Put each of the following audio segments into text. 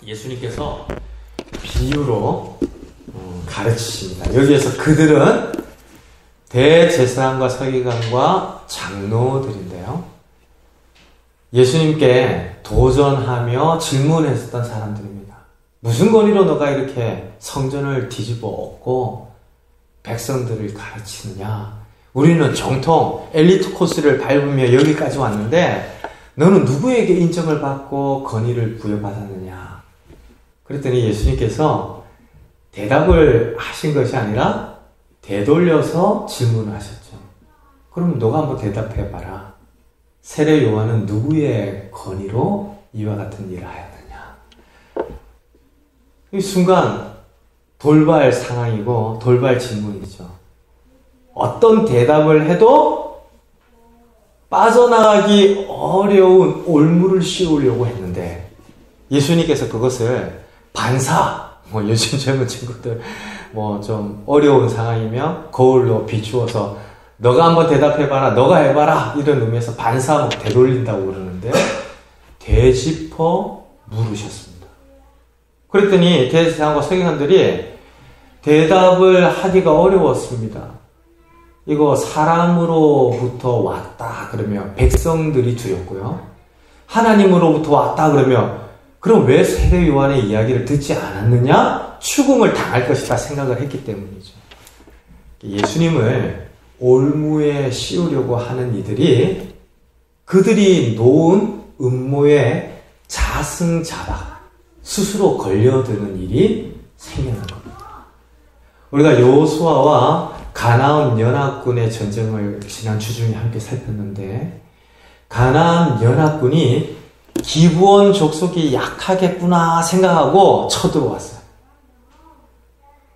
예수님께서 비유로 가르치십니다. 여기에서 그들은 대제사장과 서기관과 장로들인데요. 예수님께 도전하며 질문했었던 사람들입니다. 무슨 권위로 너가 이렇게 성전을 뒤집어 엎고 백성들을 가르치느냐? 우리는 정통 엘리트 코스를 밟으며 여기까지 왔는데 너는 누구에게 인정을 받고 권위를 부여받았느냐? 그랬더니 예수님께서 대답을 하신 것이 아니라 되돌려서 질문을 하셨죠. 그럼 너가 한번 대답해봐라. 세례 요한은 누구의 권위로 이와 같은 일을 하였느냐? 이 순간 돌발 상황이고 돌발 질문이죠. 어떤 대답을 해도 빠져나가기 어려운 올무를 씌우려고 했는데 예수님께서 그것을 반사, 요즘 젊은 친구들 좀 어려운 상황이면 거울로 비추어서 너가 한번 대답해봐라, 너가 해봐라 이런 의미에서 반사 되돌린다고 그러는데 되짚어 물으셨습니다. 그랬더니 대제사장과 서기관들이 대답을 하기가 어려웠습니다. 이거 사람으로부터 왔다 그러면 백성들이 두렵고요. 하나님으로부터 왔다 그러면 그럼 왜 세례 요한의 이야기를 듣지 않았느냐? 추궁을 당할 것이다 생각을 했기 때문이죠. 예수님을 올무에 씌우려고 하는 이들이 그들이 놓은 음모에 자승자박 스스로 걸려드는 일이 생기는 겁니다. 우리가 여호수아와 가나안 연합군의 전쟁을 지난 주중에 함께 살폈는데 가나안 연합군이 기브온 족속이 약하겠구나 생각하고 쳐들어왔어요.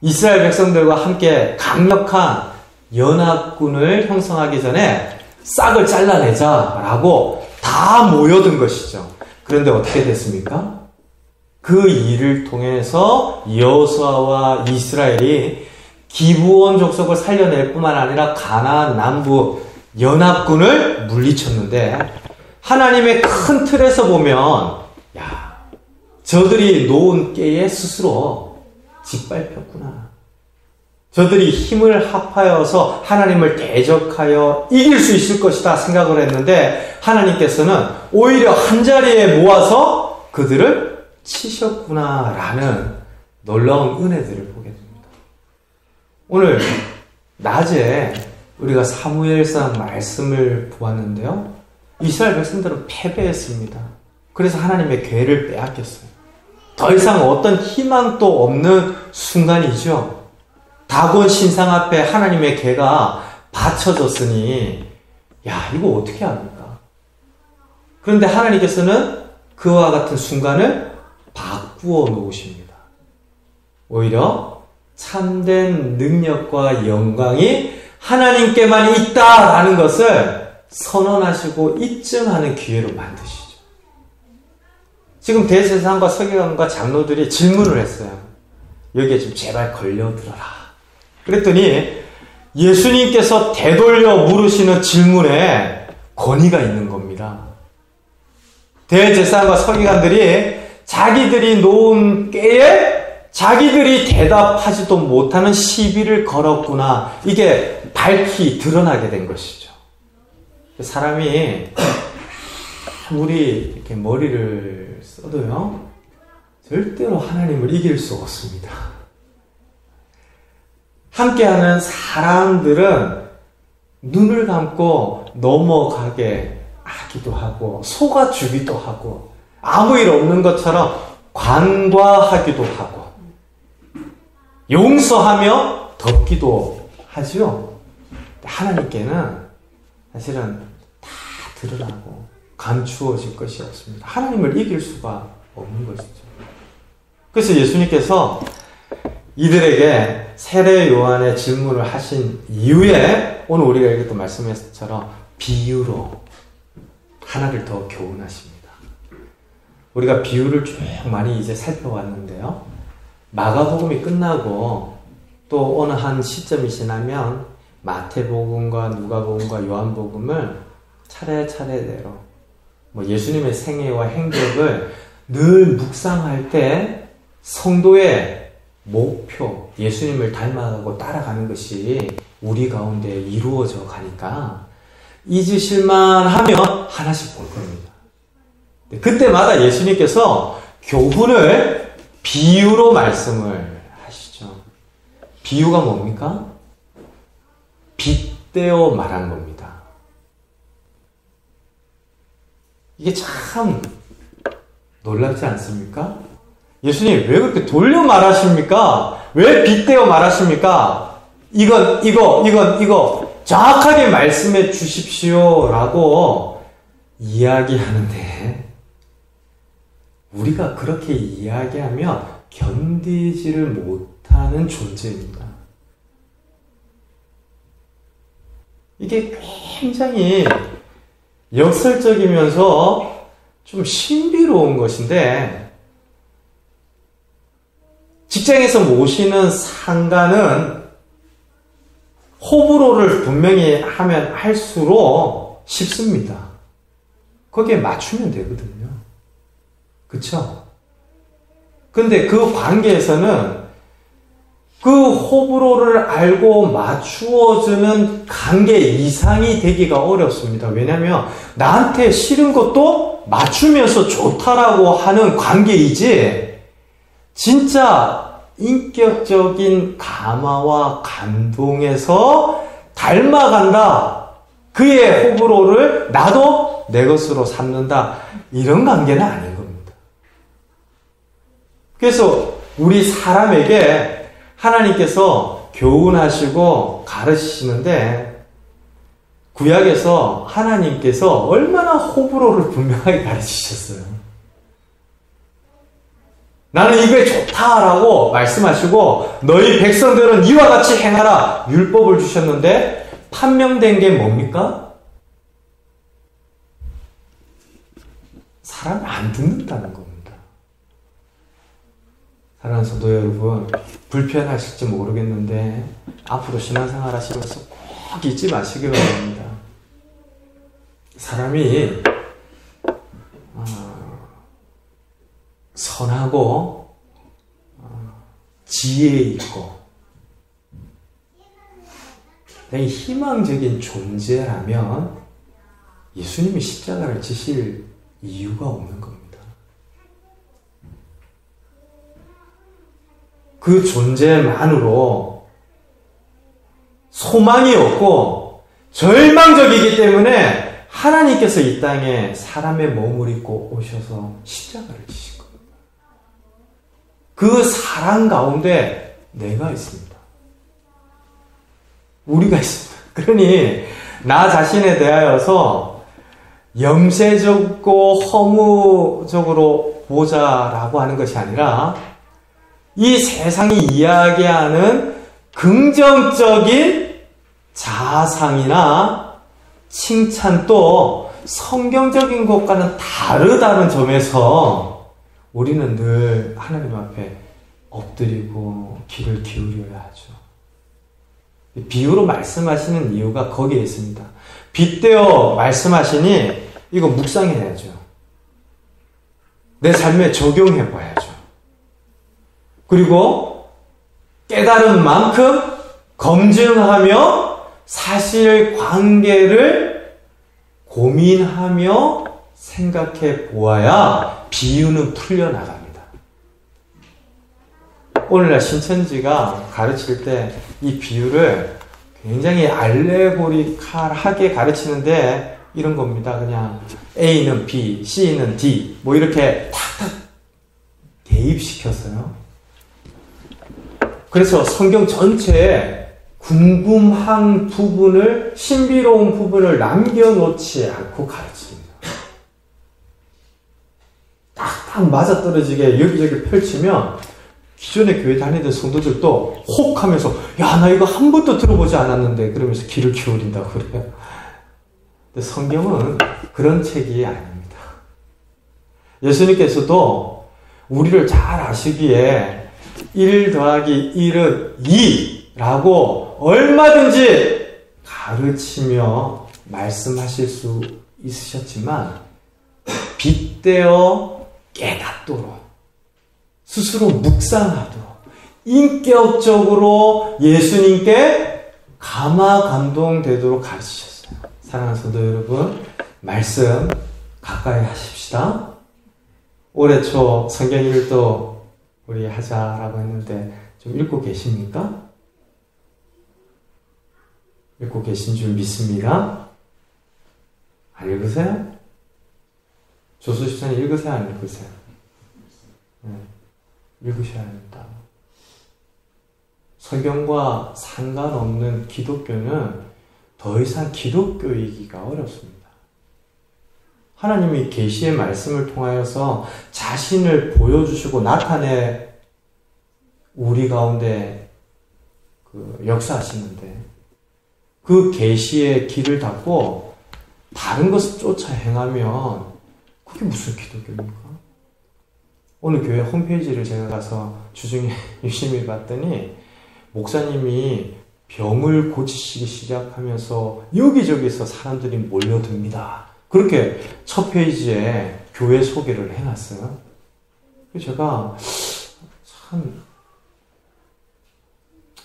이스라엘 백성들과 함께 강력한 연합군을 형성하기 전에 싹을 잘라내자라고 다 모여든 것이죠. 그런데 어떻게 됐습니까? 그 일을 통해서 여호수아와 이스라엘이 기브온 족속을 살려낼 뿐만 아니라 가나안 남부 연합군을 물리쳤는데 하나님의 큰 틀에서 보면 저들이 놓은 깨에 스스로 짓밟혔구나. 저들이 힘을 합하여서 하나님을 대적하여 이길 수 있을 것이다 생각을 했는데 하나님께서는 오히려 한자리에 모아서 그들을 치셨구나라는 놀라운 은혜들을 보게 됩니다. 오늘 낮에 우리가 사무엘상 말씀을 보았는데요. 이스라엘 백성들은 패배했습니다. 그래서 하나님의 괴를 빼앗겼어요. 더 이상 어떤 희망도 없는 순간이죠. 다곤 신상 앞에 하나님의 괴가 바쳐졌으니 이거 어떻게 합니까? 그런데 하나님께서는 그와 같은 순간을 바꾸어 놓으십니다. 오히려 참된 능력과 영광이 하나님께만 있다라는 것을 선언하시고 입증하는 기회로 만드시죠. 지금 대제사장과 서기관과 장로들이 질문을 했어요. 여기에 좀 제발 걸려들어라. 그랬더니 예수님께서 되돌려 물으시는 질문에 권위가 있는 겁니다. 대제사장과 서기관들이 자기들이 놓은 깨에 자기들이 대답하지도 못하는 시비를 걸었구나. 이게 밝히 드러나게 된 것이죠. 사람이 아무리 이렇게 머리를 써도요, 절대로 하나님을 이길 수 없습니다. 함께하는 사람들은 눈을 감고 넘어가게 하기도 하고 속아주기도 하고 아무 일 없는 것처럼 관과하기도 하고 용서하며 덮기도 하죠. 하나님께는 사실은 다 드러나고 감추어질 것이 없습니다. 하나님을 이길 수가 없는 것이죠. 그래서 예수님께서 이들에게 세례 요한의 질문을 하신 이후에 오늘 우리가 읽었던 말씀에서처럼 비유로 하나를 더 교훈하십니다. 우리가 비유를 쭉 많이 이제 살펴왔는데요. 마가복음이 끝나고 또 어느 한 시점이 지나면 마태복음과 누가복음과 요한복음을 차례차례대로 예수님의 생애와 행적을 늘 묵상할 때 성도의 목표, 예수님을 닮아가고 따라가는 것이 우리 가운데 이루어져 가니까 잊으실만 하면 하나씩 볼 겁니다. 그때마다 예수님께서 교훈을 비유로 말씀을 하시죠. 비유가 뭡니까? 빗대어 말하는 겁니다. 이게 참 놀랍지 않습니까? 예수님 왜 그렇게 돌려 말하십니까? 왜 빗대어 말하십니까? 이거 정확하게 말씀해 주십시오라고 이야기하는데 우리가 그렇게 이야기하면 견디지를 못하는 존재입니다. 이게 굉장히 역설적이면서 좀 신비로운 것인데 직장에서 모시는 상관은 호불호를 분명히 하면 할수록 쉽습니다. 거기에 맞추면 되거든요. 그쵸? 근데 그 관계에서는 그 호불호를 알고 맞추어주는 관계 이상이 되기가 어렵습니다. 왜냐하면 나한테 싫은 것도 맞추면서 좋다라고 하는 관계이지 진짜 인격적인 감화와 감동에서 닮아간다. 그의 호불호를 나도 내 것으로 삼는다. 이런 관계는 아닌 겁니다. 그래서 우리 사람에게 하나님께서 교훈하시고 가르치시는데 구약에서 하나님께서 얼마나 호불호를 분명하게 가르치셨어요. 나는 이게 좋다라고 말씀하시고 너희 백성들은 이와 같이 행하라 율법을 주셨는데 판명된 게 뭡니까? 사람이 안 듣는다는 겁니다. 사랑하는 성도 여러분, 불편하실지 모르겠는데 앞으로 신앙생활 하시면서 꼭 잊지 마시기 바랍니다. 사람이 선하고 지혜 있고 희망적인 존재라면 예수님이 십자가를 지실 이유가 없는 겁니다. 그 존재만으로 소망이 없고 절망적이기 때문에 하나님께서 이 땅에 사람의 몸을 입고 오셔서 십자가를 지신 겁니다. 그 사랑 가운데 내가 있습니다. 우리가 있습니다. 그러니 나 자신에 대하여서 염세적고 허무적으로 보자라고 하는 것이 아니라 이 세상이 이야기하는 긍정적인 자상이나 칭찬도 성경적인 것과는 다르다는 점에서 우리는 늘 하나님 앞에 엎드리고 귀를 기울여야 하죠. 비유로 말씀하시는 이유가 거기에 있습니다. 빗대어 말씀하시니 이거 묵상해야죠. 내 삶에 적용해 봐야죠. 그리고 깨달은 만큼 검증하며 사실관계를 고민하며 생각해 보아야 비유는 풀려나갑니다. 오늘날 신천지가 가르칠 때 이 비유를 굉장히 알레고리칼하게 가르치는데 이런 겁니다. 그냥 A는 B, C는 D 뭐 이렇게 탁탁 대입시켰어요. 그래서 성경 전체에 궁금한 부분을, 신비로운 부분을 남겨놓지 않고 가르칩니다. 딱딱 맞아떨어지게 여기저기 펼치면 기존에 교회 다니던 성도들도 혹 하면서 야, 나 이거 한 번도 들어보지 않았는데 그러면서 귀를 기울인다고 그래요. 근데 성경은 그런 책이 아닙니다. 예수님께서도 우리를 잘 아시기에 1 더하기 1은 2라고 얼마든지 가르치며 말씀하실 수 있으셨지만 빗대어 깨닫도록, 스스로 묵상하도록, 인격적으로 예수님께 감화감동되도록 가르치셨어요. 사랑하는 성도 여러분, 말씀 가까이 하십시다. 올해 초 성경 읽기도 우리 하자라고 했는데 좀 읽고 계십니까? 읽고 계신 줄 믿습니다. 안 읽으세요? 조수 집사님 읽으세요? 안 읽으세요? 네, 읽으셔야 합니다. 성경과 상관없는 기독교는 더 이상 기독교이기가 어렵습니다. 하나님이 계시의 말씀을 통하여서 자신을 보여주시고 나타내 우리 가운데 역사하시는데 그 계시의 길을 닫고 다른 것을 쫓아 행하면 그게 무슨 기독교입니까? 오늘 교회 홈페이지를 제가 가서 주중에 유심히 봤더니 목사님이 병을 고치시기 시작하면서 여기저기서 사람들이 몰려듭니다. 그렇게 첫 페이지에 교회 소개를 해놨어요. 그래서 제가 참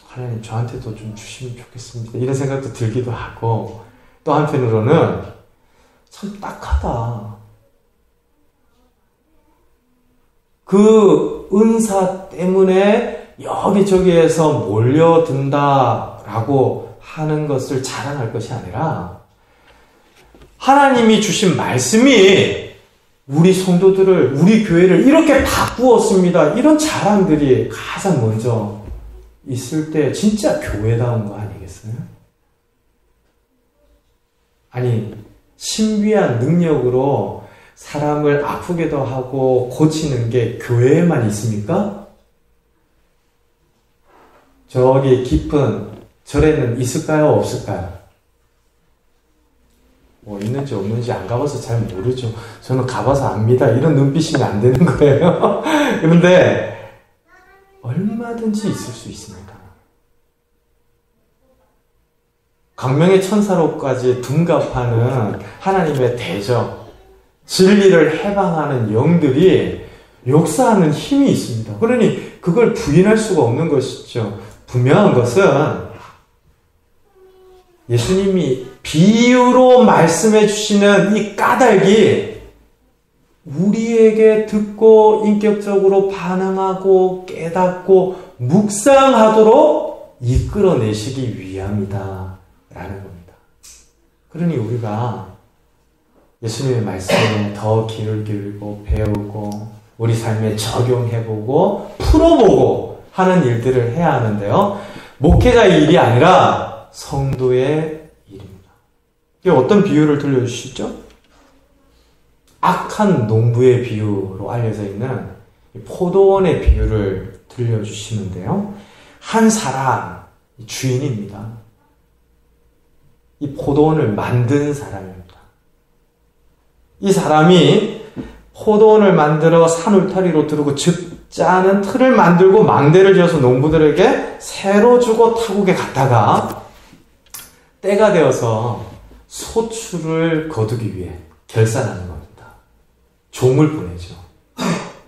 하나님 저한테도 좀 주시면 좋겠습니다. 이런 생각도 들기도 하고 또 한편으로는 참 딱하다. 그 은사 때문에 여기저기에서 몰려든다라고 하는 것을 자랑할 것이 아니라 하나님이 주신 말씀이 우리 성도들을, 우리 교회를 이렇게 바꾸었습니다. 이런 자랑들이 가장 먼저 있을 때 진짜 교회다운 거 아니겠어요? 아니, 신비한 능력으로 사람을 아프게도 하고 고치는 게 교회에만 있습니까? 저기 깊은 절에는 있을까요? 없을까요? 뭐 있는지 없는지 안 가봐서 잘 모르죠. 저는 가봐서 압니다. 이런 눈빛이면 안 되는 거예요. 그런데 얼마든지 있을 수 있습니다. 광명의 천사로까지 둔갑하는 하나님의 대적, 진리를 해방하는 영들이 역사하는 힘이 있습니다. 그러니 그걸 부인할 수가 없는 것이죠. 분명한 것은 예수님이 비유로 말씀해 주시는 이 까닭이 우리에게 듣고 인격적으로 반응하고 깨닫고 묵상하도록 이끌어내시기 위함이다 라는 겁니다. 그러니 우리가 예수님의 말씀에 더 귀를 기울이고 배우고 우리 삶에 적용해보고 풀어보고 하는 일들을 해야 하는데요. 목회자의 일이 아니라 성도의 일입니다. 이게 어떤 비유를 들려주시죠? 악한 농부의 비유로 알려져 있는 포도원의 비유를 들려주시는데요. 한 사람, 주인입니다. 이 포도원을 만든 사람입니다. 이 사람이 포도원을 만들어 산울타리로 두르고 즙짜는 틀을 만들고 망대를 지어서 농부들에게 새로 주고 타국에 갔다가 때가 되어서 소출을 거두기 위해 결산하는 겁니다. 종을 보내죠.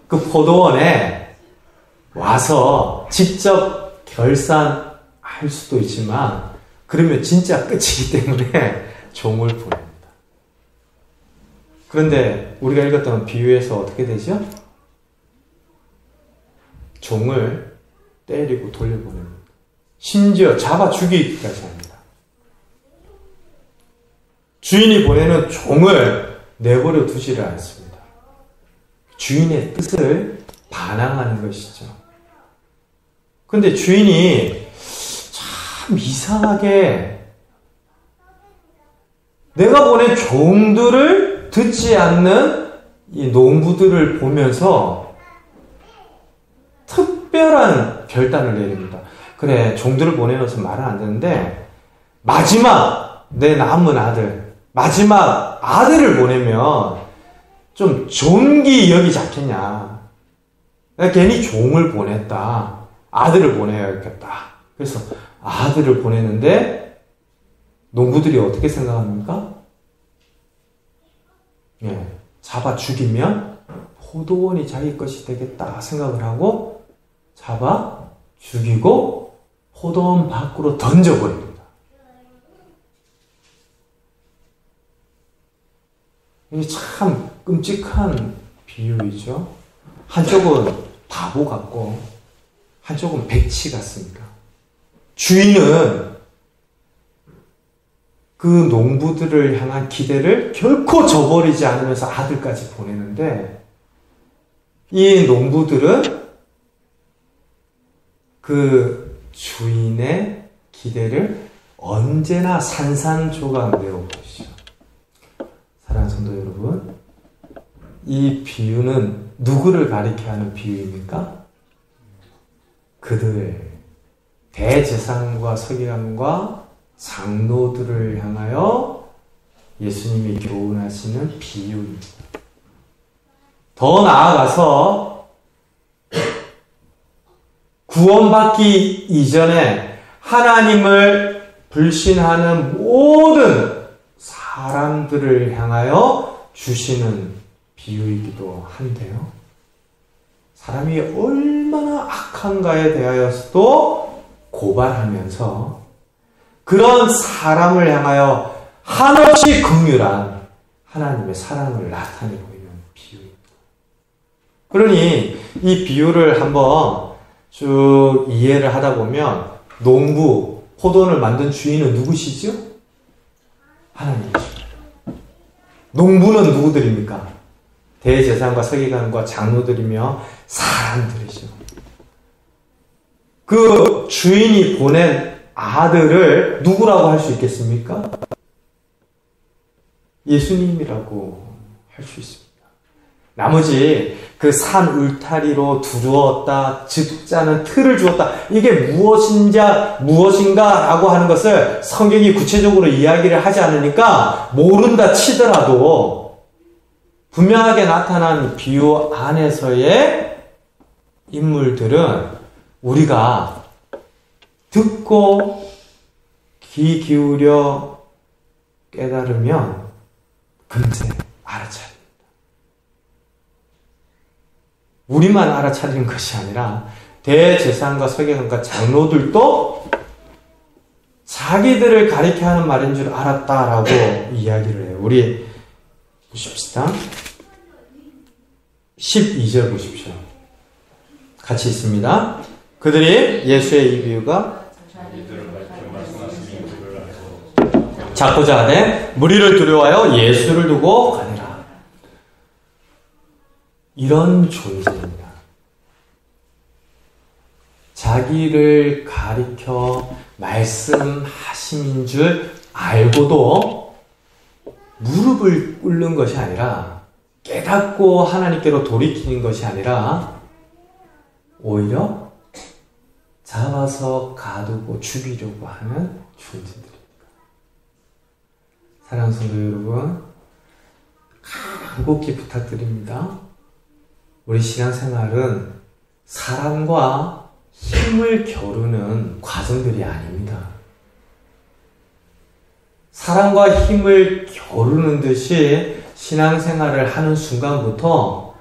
그 포도원에 와서 직접 결산할 수도 있지만 그러면 진짜 끝이기 때문에 종을 보냅니다. 그런데 우리가 읽었던 비유에서 어떻게 되죠? 종을 때리고 돌려보냅니다. 심지어 잡아 죽이기까지 합니다. 주인이 보내는 종을 내버려 두지를 않습니다. 주인의 뜻을 반항하는 것이죠. 그런데 주인이 참 이상하게 내가 보낸 종들을 듣지 않는 이 농부들을 보면서 특별한 결단을 내립니다. 그래, 종들을 보내면서 말은 안 되는데 마지막 내 남은 아들, 마지막 아들을 보내면 좀 존귀 여기지 않겠냐. 내가 괜히 종을 보냈다. 아들을 보내야겠다. 그래서 아들을 보내는데 농부들이 어떻게 생각합니까? 예, 잡아 죽이면 포도원이 자기 것이 되겠다 생각을 하고 잡아 죽이고 포도원 밖으로 던져버립니다. 이게 참 끔찍한 비유이죠. 한쪽은 바보 같고 한쪽은 백치 같습니다. 주인은 그 농부들을 향한 기대를 결코 저버리지 않으면서 아들까지 보내는데 이 농부들은 그 주인의 기대를 언제나 산산조각 내어보시죠. 사랑하는 성도 여러분, 이 비유는 누구를 가리켜 하는 비유입니까? 그들 대제사장과 서기관과 장로들을 향하여 예수님이 교훈하시는 비유입니다. 더 나아가서 구원받기 이전에 하나님을 불신하는 모든 사람들을 향하여 주시는 비유이기도 한데요. 사람이 얼마나 악한가에 대하여서도 고발하면서 그런 사람을 향하여 한없이 긍휼한 하나님의 사랑을 나타내고 있는 비유입니다. 그러니 이 비유를 한번 쭉 이해를 하다 보면 농부, 포도원을 만든 주인은 누구시죠? 하나님이십니다. 농부는 누구들입니까? 대제사장과 서기관과 장로들이며 사람들이죠. 그 주인이 보낸 아들을 누구라고 할 수 있겠습니까? 예수님이라고 할 수 있습니다. 나머지 그 산 울타리로 두루었다, 즙자는 틀을 주었다. 이게 무엇인가라고 하는 것을 성경이 구체적으로 이야기를 하지 않으니까 모른다 치더라도 분명하게 나타난 비유 안에서의 인물들은 우리가 듣고 귀 기울여 깨달으면 금세 알아차립니다. 우리만 알아차리는 것이 아니라 대제사장과 서기관과 장로들도 자기들을 가리켜 하는 말인 줄 알았다라고 이야기를 해요. 우리 보십시다. 12절 보십시오. 같이 있습니다. 그들이 예수의 이 비유가 작고자 하되 무리를 두려워하여 예수를 두고 가니라. 이런 존재입니다. 자기를 가리켜 말씀하심인 줄 알고도 무릎을 꿇는 것이 아니라 깨닫고 하나님께로 돌이키는 것이 아니라 오히려 잡아서 가두고 죽이려고 하는 존재들입니다. 사랑하는 성도 여러분, 간곡히 부탁드립니다. 우리 신앙생활은 사랑과 힘을 겨루는 과정들이 아닙니다. 사랑과 힘을 겨루는 듯이 신앙생활을 하는 순간부터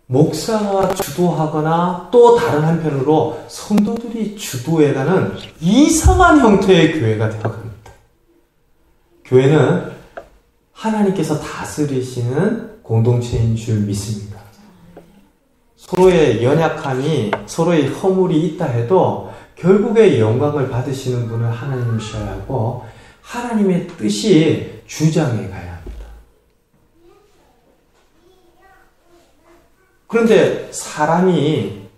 목사가 주도하거나 또 다른 한편으로 성도들이 주도해가는 이상한 형태의 교회가 되어갑니다. 교회는 하나님께서 다스리시는 공동체인 줄 믿습니다. 서로의 연약함이, 서로의 허물이 있다 해도 결국에 영광을 받으시는 분은 하나님이셔야 하고 하나님의 뜻이 주장해 가야 합니다. 그런데 사람이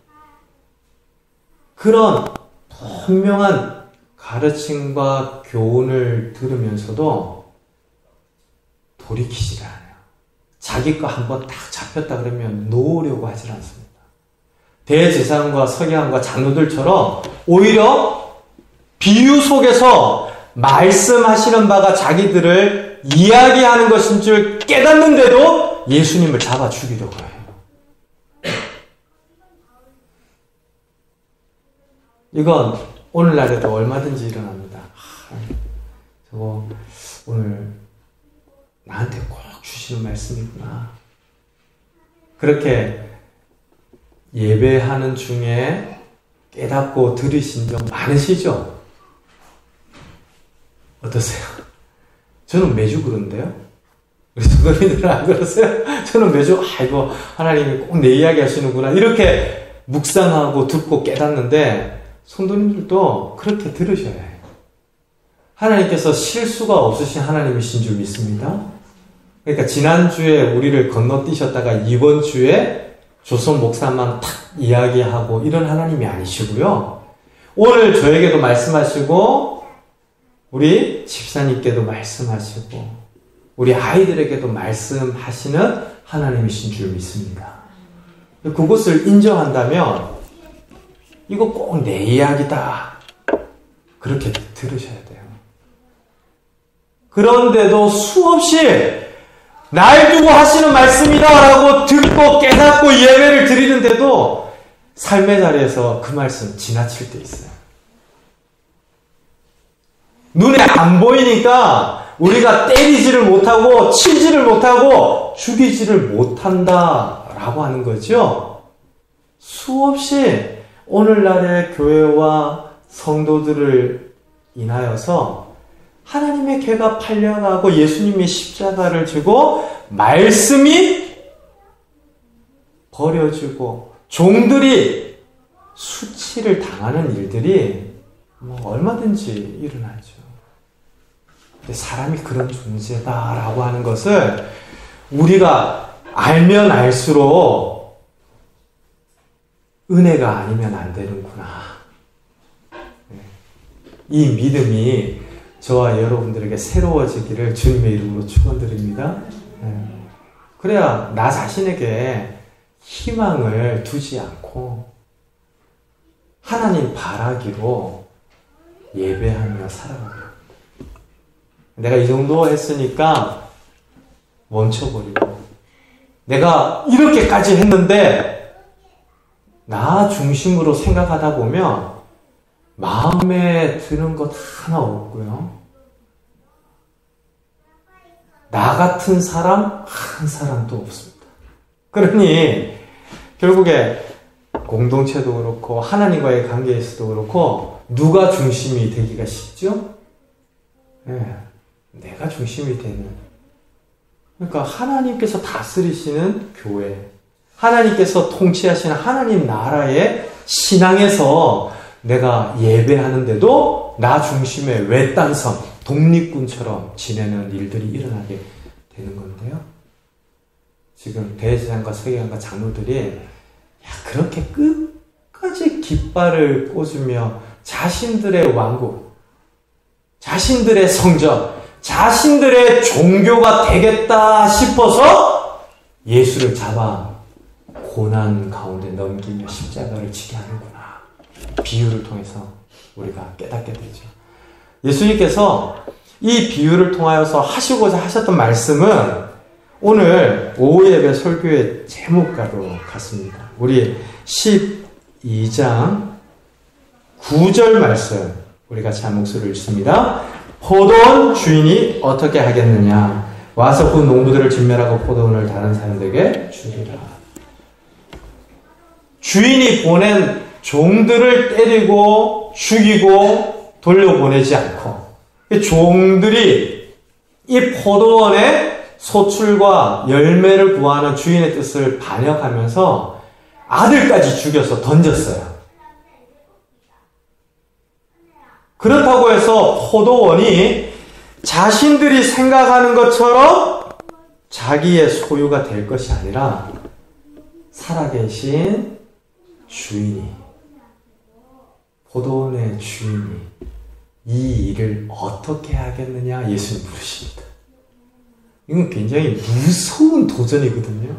그런 분명한 가르침과 교훈을 들으면서도 돌이키지를 않아요. 자기 거 한번 딱 잡혔다 그러면 놓으려고 하질 않습니다. 대제사장과 서기관과 장로들처럼 오히려 비유 속에서 말씀하시는 바가 자기들을 이야기하는 것인 줄 깨닫는데도 예수님을 잡아 죽이려고 해요. 이건 오늘날에도 얼마든지 일어납니다. 저거 오늘 나한테 꼭 주시는 말씀이구나. 그렇게 예배하는 중에 깨닫고 들으신 적 많으시죠? 어떠세요? 저는 매주 그런데요. 우리 성도님들은 안 그러세요? 저는 매주 아이고 하나님이 꼭 내 이야기 하시는구나 이렇게 묵상하고 듣고 깨닫는데 성도님들도 그렇게 들으셔야 해요. 하나님께서 실수가 없으신 하나님이신 줄 믿습니다. 그러니까 지난주에 우리를 건너뛰셨다가 이번 주에 조선 목사만 탁 이야기하고 이런 하나님이 아니시고요. 오늘 저에게도 말씀하시고 우리 집사님께도 말씀하시고 우리 아이들에게도 말씀하시는 하나님이신 줄 믿습니다. 그것을 인정한다면 이거 꼭 내 이야기다 그렇게 들으셔야 돼요. 그런데도 수없이 날 두고 하시는 말씀이다 라고 듣고 깨닫고 예배를 드리는데도 삶의 자리에서 그 말씀 지나칠 때 있어요. 눈에 안 보이니까 우리가 때리지를 못하고 치지를 못하고 죽이지를 못한다라고 하는 거죠. 수없이 오늘날의 교회와 성도들을 인하여서 하나님의 개가 팔려가고 예수님의 십자가를 지고 말씀이 버려지고 종들이 수치를 당하는 일들이 얼마든지 일어나죠. 근데 사람이 그런 존재다라고 하는 것을 우리가 알면 알수록 은혜가 아니면 안 되는구나. 이 믿음이 저와 여러분들에게 새로워지기를 주님의 이름으로 축원드립니다. 그래야 나 자신에게 희망을 두지 않고 하나님 바라기로 예배하며 살아가요. 내가 이 정도 했으니까 멈춰버리고 내가 이렇게까지 했는데 나 중심으로 생각하다 보면 마음에 드는 것 하나 없고요. 나 같은 사람 한 사람도 없습니다. 그러니 결국에 공동체도 그렇고 하나님과의 관계에서도 그렇고 누가 중심이 되기가 쉽죠? 내가 중심이 되는. 그러니까 하나님께서 다스리시는 교회, 하나님께서 통치하시는 하나님 나라의 신앙에서 내가 예배하는데도 나 중심의 외딴섬, 독립군처럼 지내는 일들이 일어나게 되는 건데요. 지금 대제사장과 서기관과 장로들이 그렇게 끝까지 깃발을 꽂으며 자신들의 왕국, 자신들의 성전, 자신들의 종교가 되겠다 싶어서 예수를 잡아 고난 가운데 넘기며 십자가를 지게 하는구나. 비유를 통해서 우리가 깨닫게 되죠. 예수님께서 이 비유를 통하여서 하시고자 하셨던 말씀은 오늘 오후 예배 설교의 제목과도 같습니다. 우리 12장 9절 말씀 우리 같이 한 목소리를 읽습니다. 포도원 주인이 어떻게 하겠느냐? 와서 그 농부들을 진멸하고 포도원을 다른 사람들에게 주리라. 주인이 보낸 종들을 때리고 죽이고 돌려보내지 않고 종들이 이 포도원의 소출과 열매를 구하는 주인의 뜻을 반역하면서 아들까지 죽여서 던졌어요. 그렇다고 해서 포도원이 자신들이 생각하는 것처럼 자기의 소유가 될 것이 아니라 살아계신 주인이, 포도원의 주인이 이 일을 어떻게 하겠느냐 예수님 물으십니다. 이건 굉장히 무서운 도전이거든요.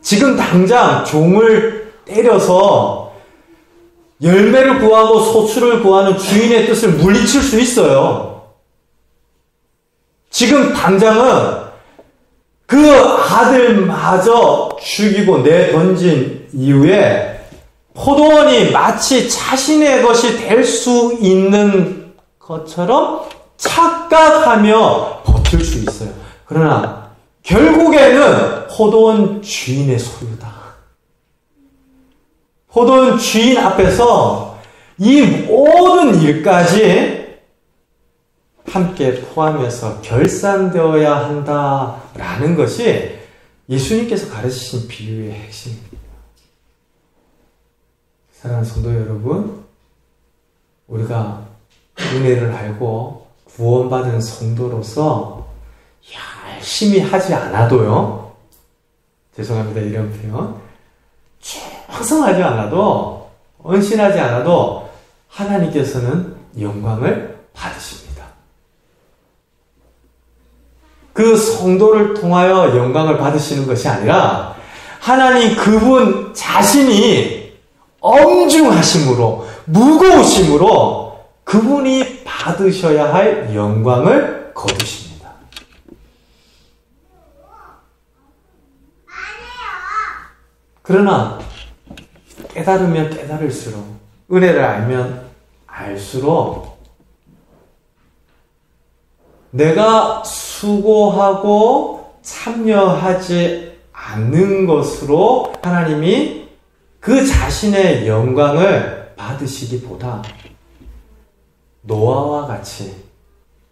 지금 당장 종을 때려서 열매를 구하고 소출을 구하는 주인의 뜻을 물리칠 수 있어요. 지금 당장은 그 아들마저 죽이고 내던진 이후에 포도원이 마치 자신의 것이 될 수 있는 것처럼 착각하며 버틸 수 있어요. 그러나 결국에는 포도원 주인의 소유다. 포도원 주인 앞에서 이 모든 일까지 함께 포함해서 결산되어야 한다라는 것이 예수님께서 가르치신 비유의 핵심입니다. 사랑하는 성도 여러분, 우리가 은혜를 알고 구원받은 성도로서 열심히 하지 않아도요, 죄송합니다 이런 표현, 충성하지 않아도, 헌신하지 않아도 하나님께서는 영광을 받으십니다. 그 성도를 통하여 영광을 받으시는 것이 아니라 하나님 그분 자신이 엄중하심으로, 무거우심으로 그분이 받으셔야 할 영광을 거두십니다. 그러나 깨달으면 깨달을수록, 은혜를 알면 알수록 내가 수고하고 참여하지 않는 것으로 하나님이 그 자신의 영광을 받으시기보다 노아와 같이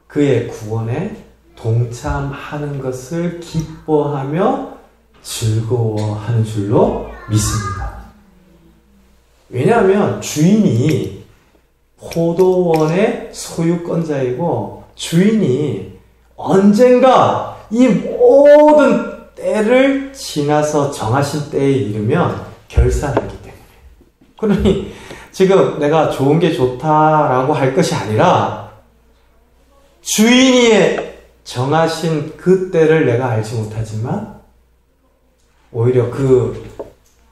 그의 구원에 동참하는 것을 기뻐하며 즐거워하는 줄로 믿습니다. 왜냐하면 주인이 포도원의 소유권자이고 그주인이 언젠가 이 모든 때를 지나서 정하신 때에 이르면 결산하기 때문에. 그러니 지금 내가 좋은 게 좋다라고 할 것이 아니라 주인이 정하신 그 때를 내가 알지 못하지만 오히려 그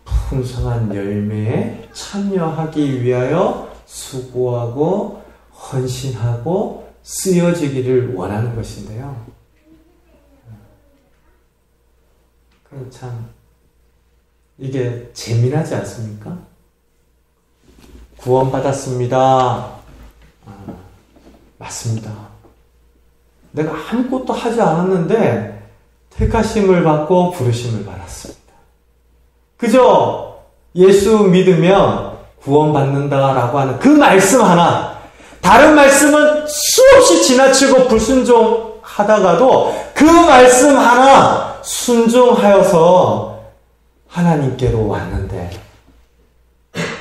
풍성한 열매에 참여하기 위하여 수고하고 헌신하고 쓰여지기를 원하는 것인데요. 참 이게 재미나지 않습니까? 구원받았습니다. 맞습니다. 내가 아무것도 하지 않았는데 택하심을 받고 부르심을 받았습니다. 그저 예수 믿으면 구원받는다라고 하는 그 말씀 하나, 다른 말씀은 수없이 지나치고 불순종하다가도 그 말씀 하나 순종하여서 하나님께로 왔는데,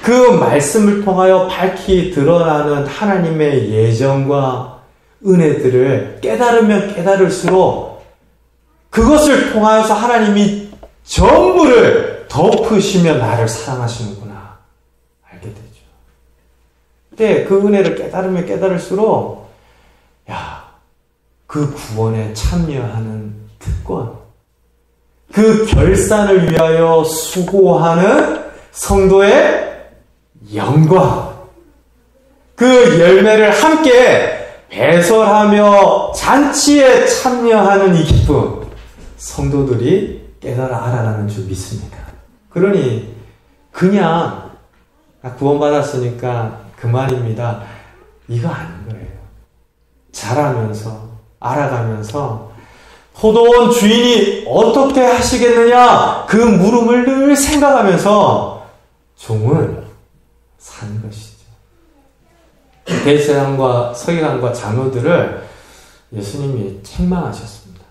그 말씀을 통하여 밝히 드러나는 하나님의 예정과 은혜들을 깨달으면 깨달을수록 그것을 통하여서 하나님이 전부를 덮으시며 나를 사랑하시는구나 알게 되죠. 그때 그 은혜를 깨달으면 깨달을수록 그 구원에 참여하는 특권, 그 결산을 위하여 수고하는 성도의 영광, 그 열매를 함께 배설하며 잔치에 참여하는 이 기쁨, 성도들이 깨달아 알아가는 줄 믿습니다. 그러니 그냥 구원받았으니까 그만입니다, 이거 아닌 거예요. 자라면서 알아가면서 포도원 주인이 어떻게 하시겠느냐 그 물음을 늘 생각하면서 종은 사는 것이죠. 대제사장과 서기관과 장로들을 예수님이 책망하셨습니다.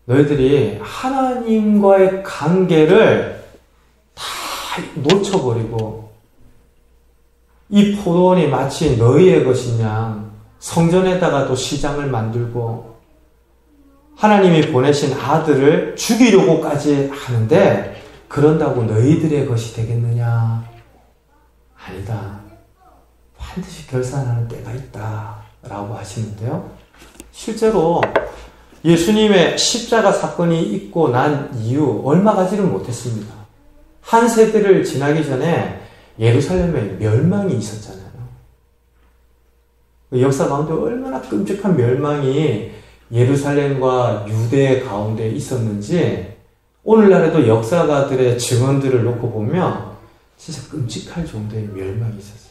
너희들이 하나님과의 관계를 다 놓쳐버리고 이 포도원이 마치 너희의 것이냐, 성전에다가도 시장을 만들고 하나님이 보내신 아들을 죽이려고까지 하는데 그런다고 너희들의 것이 되겠느냐? 아니다. 반드시 결산하는 때가 있다 라고 하시는데요. 실제로 예수님의 십자가 사건이 있고 난 이후 얼마 가지를 못했습니다. 한 세대를 지나기 전에 예루살렘에 멸망이 있었잖아요. 그 역사 가운데 얼마나 끔찍한 멸망이 예루살렘과 유대 가운데 있었는지 오늘날에도 역사가들의 증언들을 놓고 보면 진짜 끔찍할 정도의 멸망이 있었어요.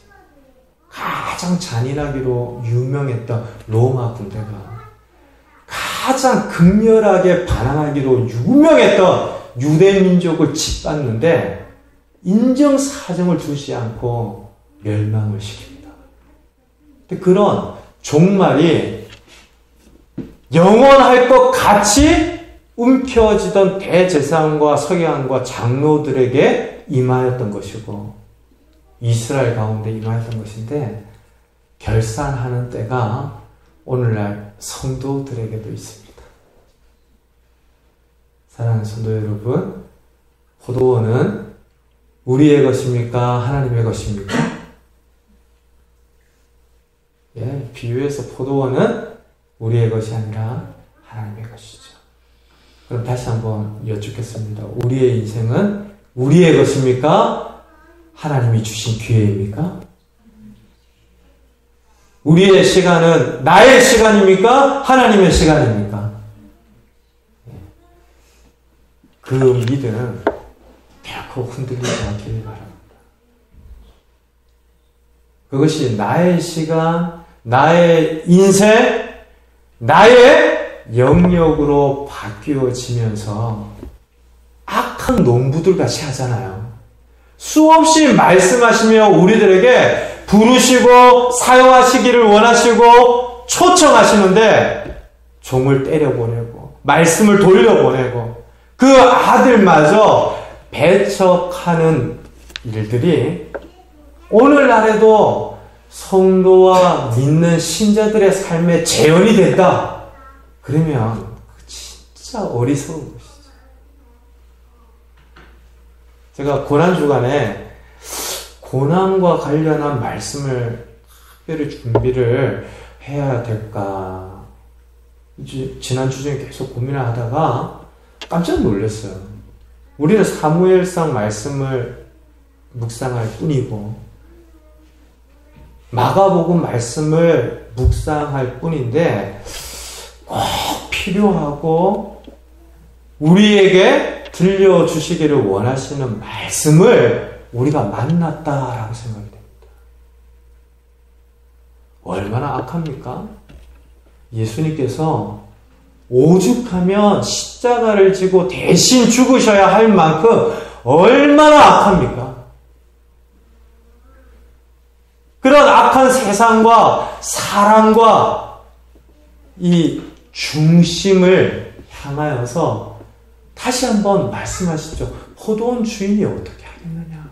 가장 잔인하기로 유명했던 로마 군대가 가장 극렬하게 반항하기로 유명했던 유대 민족을 짓밟는데 인정사정을 두지 않고 멸망을 시킵니다. 근데 그런 종말이 영원할 것 같이 움켜쥐던 대제사장과 서기관과 장로들에게 임하였던 것이고 이스라엘 가운데 임하였던 것인데 결산하는 때가 오늘날 성도들에게도 있습니다. 사랑하는 성도 여러분, 포도원은 우리의 것입니까? 하나님의 것입니까? 예, 비유해서 포도원은 우리의 것이 아니라 하나님의 것이죠. 그럼 다시 한번 여쭙겠습니다. 우리의 인생은 우리의 것입니까? 하나님이 주신 기회입니까? 우리의 시간은 나의 시간입니까? 하나님의 시간입니까? 그 믿음 결코 흔들리지 않기를 바랍니다. 그것이 나의 시간, 나의 인생, 나의 영역으로 바뀌어지면서 악한 농부들 같이 하잖아요. 수없이 말씀하시며 우리들에게 부르시고 사용하시기를 원하시고 초청하시는데 종을 때려보내고 말씀을 돌려보내고 그 아들마저 배척하는 일들이 오늘날에도 성도와 믿는 신자들의 삶에 재현이 된다. 그러면 진짜 어리석은 것이죠. 제가 고난주간에 고난과 관련한 말씀을 특별히 준비를 해야 될까 지난주 중에 계속 고민을 하다가 깜짝 놀랐어요. 우리는 사무엘상 말씀을 묵상할 뿐이고 마가복음 말씀을 묵상할 뿐인데 꼭 필요하고 우리에게 들려주시기를 원하시는 말씀을 우리가 만났다라고 생각이 됩니다. 얼마나 악합니까? 예수님께서 오죽하면 십자가를 지고 대신 죽으셔야 할 만큼 얼마나 악합니까? 그런 악한 세상과 사람과 이 중심을 향하여서 다시 한번 말씀하시죠. 포도원 주인이 어떻게 하겠느냐.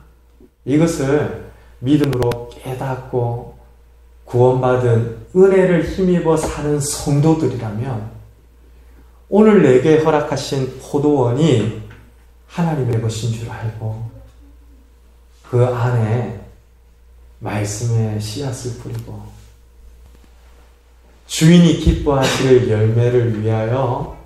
이것을 믿음으로 깨닫고 구원받은 은혜를 힘입어 사는 성도들이라면 오늘 내게 허락하신 포도원이 하나님의 것인 줄 알고 그 안에 말씀의 씨앗을 뿌리고 주인이 기뻐하실 열매를 위하여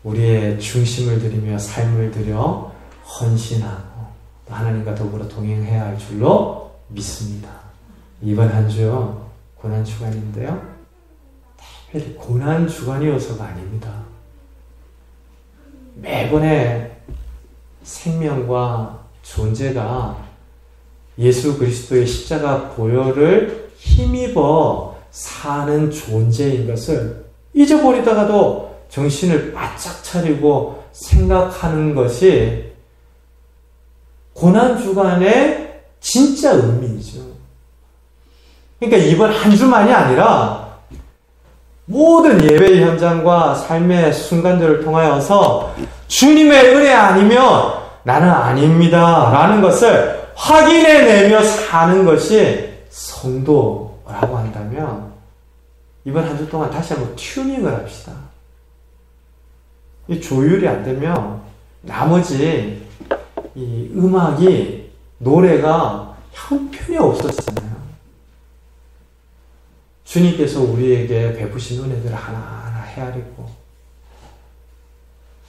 우리의 중심을 들이며 삶을 들여 헌신하고 또 하나님과 더불어 동행해야 할 줄로 믿습니다. 이번 한 주 고난주간인데요. 특별히 고난주간이어서가 아닙니다. 매번의 생명과 존재가 예수 그리스도의 십자가 보혈을 힘입어 사는 존재인 것을 잊어버리다가도 정신을 바짝 차리고 생각하는 것이 고난주간의 진짜 의미이죠. 그러니까 이번 한 주만이 아니라 모든 예배 현장과 삶의 순간들을 통하여서 주님의 은혜 아니면 나는 아닙니다 라는 것을 확인해내며 사는 것이 성도라고 한다면 이번 한 주 동안 다시 한번 튜닝을 합시다. 이 조율이 안 되면 나머지 이 음악이 노래가 형편이 없어지잖아요. 주님께서 우리에게 베푸신 은혜들을 하나하나 헤아리고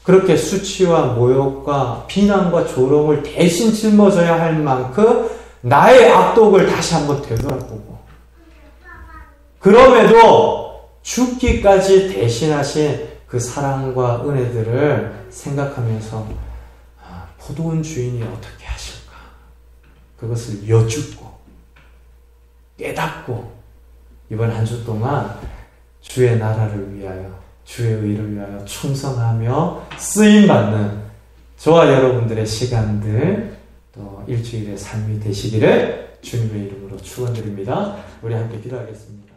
그렇게 수치와 모욕과 비난과 조롱을 대신 짊어져야 할 만큼 나의 악독을 다시 한번 되돌아보고 그럼에도 죽기까지 대신하신 그 사랑과 은혜들을 생각하면서 포도원 주인이 어떻게 하실까? 그것을 여쭙고 깨닫고 이번 한 주 동안 주의 나라를 위하여 주의 의를 위하여 충성하며 쓰임받는 저와 여러분들의 시간들 또 일주일의 삶이 되시기를 주님의 이름으로 축원드립니다. 우리 함께 기도하겠습니다.